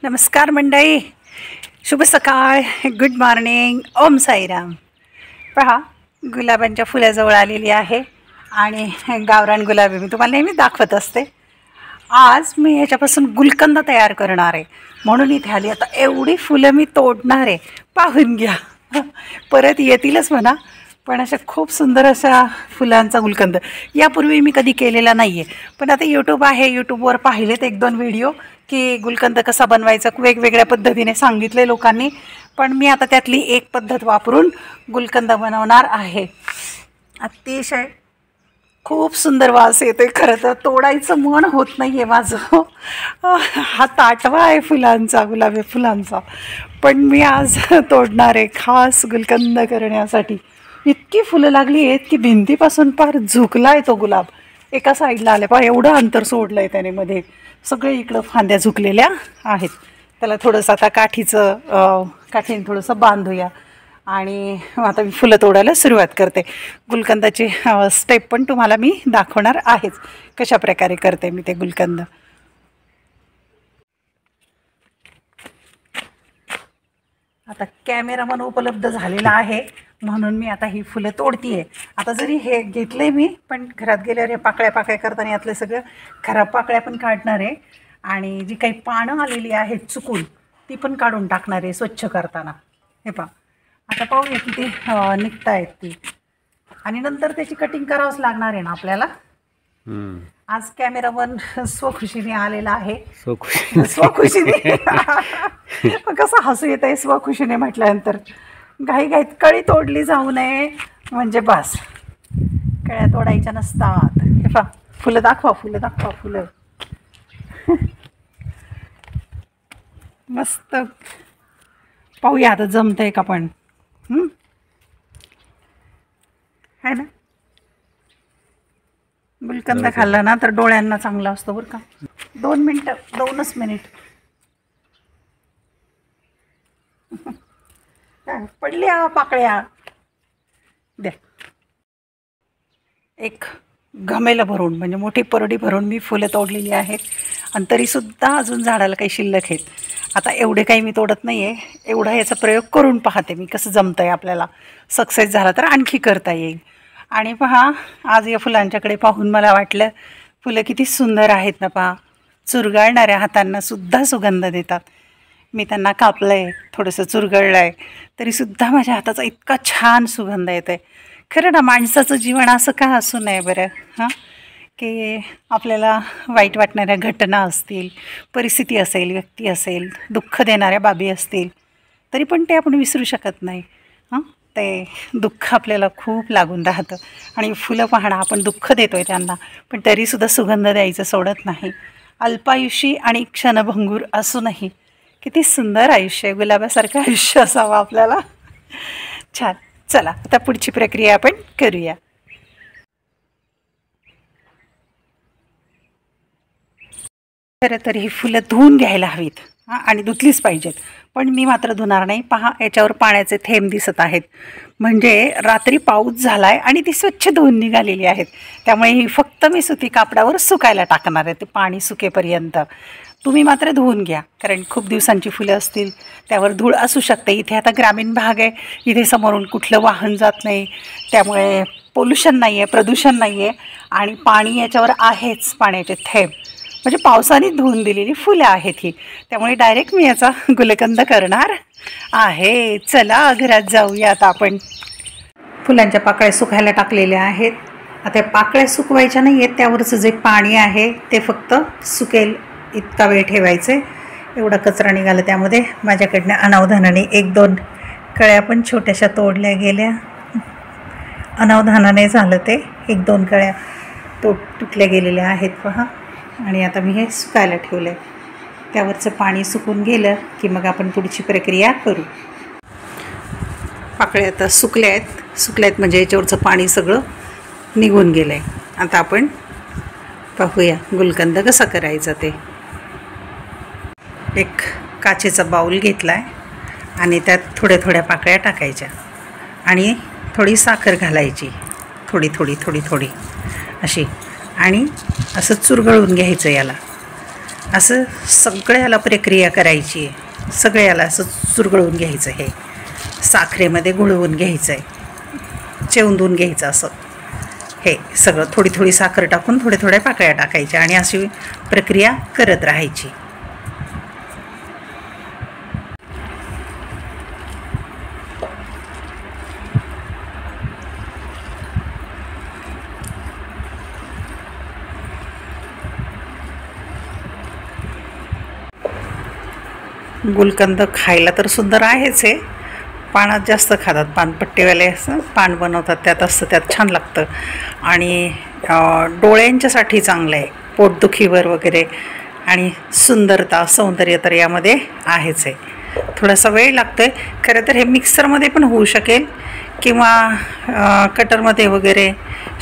नमस्कार मंडळी, शुभ सकाळ, गुड मॉर्निंग, ओम साईराम. पहा, गुलाबांच्या फुलाजवळ आलेली आहे आणि गावरान गुलाबी मी तुम्हाला नेहमी दाखवत असते. आज मी याच्यापासून गुलकंद तयार करणार आहे म्हणून इथे आली. आता एवढी फुलं मी तोडणार आहे, पाहून घ्या. परत येतीलच म्हणा, पण अशा खूप सुंदर अशा फुलांचा गुलकंद यापूर्वी मी कधी केलेला नाही आहे. पण आता यूट्यूब आहे, यूट्यूबवर पाहिलेत 1-2 व्हिडिओ की गुलकंद कसा बनवायचा, वेगवेगळ्या पद्धतीने सांगितले लोकांनी. पण मी आता त्यातली एक पद्धत वापरून गुलकंद बनवणार आहे. अतिशय खूप सुंदर वास येते. खरं तर तोडायचं मन होत नाही आहे माझं. हा ताटवा आहे फुलांचा, गुलाबी फुलांचा, पण मी आज तोडणार आहे खास गुलकंद करण्यासाठी. इतकी फुलं लागली आहेत की भिंतीपासून पार झुकला आहे तो गुलाब. एका साईडला आले पहा, एवढं अंतर सोडलं आहे त्याने. मध्ये सगळे इकडं फांद्या झुकलेल्या आहेत. त्याला थोडंसं आता काठीने थोडंसं बांधूया आणि आता मी फुलं तोडायला सुरुवात करते. गुलकंदाची स्टेप पण तुम्हाला मी दाखवणार आहेच, कशा प्रकारे करते मी ते गुलकंद. आता कॅमेरामन उपलब्ध झालेला आहे म्हणून मी आता ही फुलं तोडती आहे. आता जरी हे घेतले मी, पण घरात गेल्यावर हे पाकळ्या करताना यातलं सगळं खराब पाकळ्या पण काढणार आहे आणि जी काही पानं आलेली आहेत चुकून ती पण काढून टाकणार आहे स्वच्छ करताना. हे पहा, आता पाहूया किती निघतायत ती. आणि नंतर त्याची कटिंग करावंच लागणार आहे ना आपल्याला. आज कॅमेरामन स्वखुशीने आलेला आहे. स्वखुशीने कसं हसू येत आहे स्वखुशीने म्हटल्यानंतर. घाईघाईत कळी तोडली जाऊ नये म्हणजे बस. कळ्या तोडायच्या नसतात. हे पहा, फुलं दाखवा, फुलं मस्त. पाहूया आता जमतंय का पण. है ना, गुलकंद खाल्ला ना तर डोळ्यांना चांगला असतो बरं का. 2 मिनिट पडल्या पाकळ्या द्या. एक घमेलं भरून म्हणजे मोठी परडी भरून मी फुलं तोडलेली आहेत आणि तरीसुद्धा अजून झाडाला काही शिल्लक आहेत. आता एवढे काही मी तोडत नाही आहे, एवढा याचा प्रयोग करून पाहते मी कसं जमतं आहे. आपल्याला सक्सेस झाला तर आणखी करता येईल. आणि पहा, आज या फुलांच्याकडे पाहून मला वाटलं फुलं किती सुंदर आहेत ना. पहा, चुरगाळणाऱ्या हातांना सुद्धा सुगंध देतात. मी त्यांना कापलं आहे, थोडंसं चुरगळलं आहे, तरीसुद्धा माझ्या हाताचा इतका छान सुगंध येतो आहे. खरं ना, माणसाचं जीवन असं का असू नये बरं. की आपल्याला वाईट वाटणाऱ्या घटना असतील, परिस्थिती असेल, व्यक्ती असेल, दुःख देणाऱ्या बाबी असतील, तरी पण ते आपण विसरू शकत नाही. ते दुःख आपल्याला खूप लागून राहतं. आणि फुलं पाहणं, आपण दुःख देतो आहे त्यांना, पण तरीसुद्धा सुगंध द्यायचं सोडत नाही. अल्पायुषी आणि क्षणभंगूर असूनही किती सुंदर आयुष्य आहे. गुलाबासारखं आयुष्य असावं आपल्याला. छान. चला आता पुढची प्रक्रिया आपण करूया. खरं तर ही फुलं धुवून घ्यायला हवीत आणि धुतलीच पाहिजेत, पण मी मात्र धुणार नाही. पहा, याच्यावर पाण्याचे थेंब दिसत आहेत, म्हणजे रात्री पाऊस झाला आहे आणि ती स्वच्छ धुवून निघालेली आहेत. त्यामुळे ही फक्त मी सुती कापडावर सुकायला टाकणार आहे, ते पाणी सुकेपर्यंत. तुम्ही मात्र धुवून घ्या, कारण खूप दिवसांची फुलं असतील, त्यावर धूळ असू शकते. इथे आता ग्रामीण भाग आहे, इथे समोरून कुठलं वाहन जात नाही, त्यामुळे पोल्युशन नाही आहे, प्रदूषण नाही आहे आणि पाणी याच्यावर आहेच, पाण्याचे थेंब. म्हणजे पावसाने धुवून दिलेली फुलं आहेत ही. त्यामुळे डायरेक्ट मी याचा गुलकंद करणार आहे. चला घरात जाऊया आता आपण. फुलांच्या पाकळ्या सुकायला टाकलेल्या आहेत. आता पाकळ्या सुकवायच्या नाही आहेत, त्यावरचं जे पाणी आहे ते फक्त सुकेल इतका वेळ ठेवायचे. एवढा कचरा निघाला त्यामध्ये. माझ्याकडनं अनावधानाने 1-2 कळ्या पण छोट्याशा तोडल्या गेल्या. अनावधानाने झालं ते. 1-2 कळ्या तुटल्या गेलेल्या आहेत पहा. आणि आता मी हे सुकायला ठेवलं आहे. त्यावरचं पाणी सुकून गेलं की मग आपण पुढची प्रक्रिया करू. पाकळ्या आता सुकल्या आहेत म्हणजे याच्यावरचं पाणी सगळं निघून गेलं आहे. आता आपण पाहूया गुलकंद कसा करायचा ते. एक काचेचा बाऊल घेतला आहे आणि त्यात थोड्या पाकळ्या टाकायच्या आणि थोडी साखर घालायची, थोडी अशी, आणि असं चुरगळून घ्यायचं याला. असं सगळ्याला प्रक्रिया करायची आहे. सगळ्याला असं चुरगळून घ्यायचं, हे साखरेमध्ये घुळवून घ्यायचं आहे, चेवून घ्यायचं असं. हे सगळं थोडी थोडी साखर टाकून थोड्या थोड्या पाकळ्या टाकायच्या आणि अशी प्रक्रिया करत राहायची. गुलकंद खायला तर सुंदर आहेच आहे. पानात जास्त खातात, पानपट्टीवाले असं पान बनवतात त्यात असतं, त्यात छान लागतं. आणि डोळ्यांच्यासाठी चांगलं आहे, पोटदुखीवर वगैरे. आणि सुंदरता सौंदर्य तर यामध्ये आहेच आहे. थोडासा वेळ लागतो आहे खरं तर. हे मिक्सरमध्ये पण होऊ शकेल किंवा कटरमध्ये वगैरे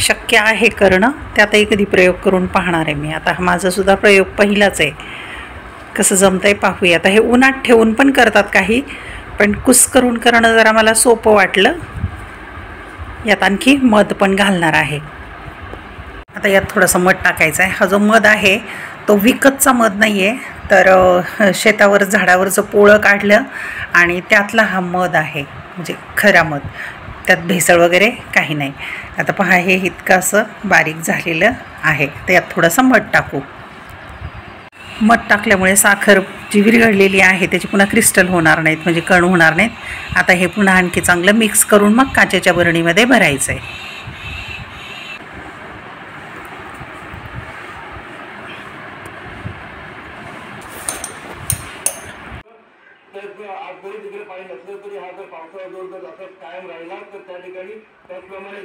शक्य आहे करणं. त्यातही कधी प्रयोग करून पाहणार आहे मी. आता माझासुद्धा प्रयोग पहिलाच आहे. कसं जमतं आहे पाहूया. आता हे उन्हात ठेवून पण करतात काही, पण कुस्करून करणं जरा मला सोपं वाटलं. यात आणखी मध पण घालणार आहे. आता यात थोडंसं मध टाकायचं आहे. हा जो मध आहे तो विकतचा मध नाही आहे, तर शेतावर झाडावरचं पोळं काढलं आणि त्यातला हा मध आहे, म्हणजे खरा मध. त्यात भेसळ वगैरे काही नाही. आता पहा, हे इतकं असं बारीक झालेलं आहे. तर यात थोडंसं मध टाकू. मध टाकल्यामुळे साखर जी विरघळलेली आहे त्याची पुन्हा क्रिस्टल होणार नाहीत, म्हणजे कण होणार नाहीत. आता हे पुन्हा आणखी चांगलं मिक्स करून मग काचेच्या बरणीमध्ये भरायचं आहे. आज जरी तिकडे पाणी नसलं तरी हा जर पावसाळा जोर जर असं कायम राहिला तर त्या ठिकाणी त्याचप्रमाणे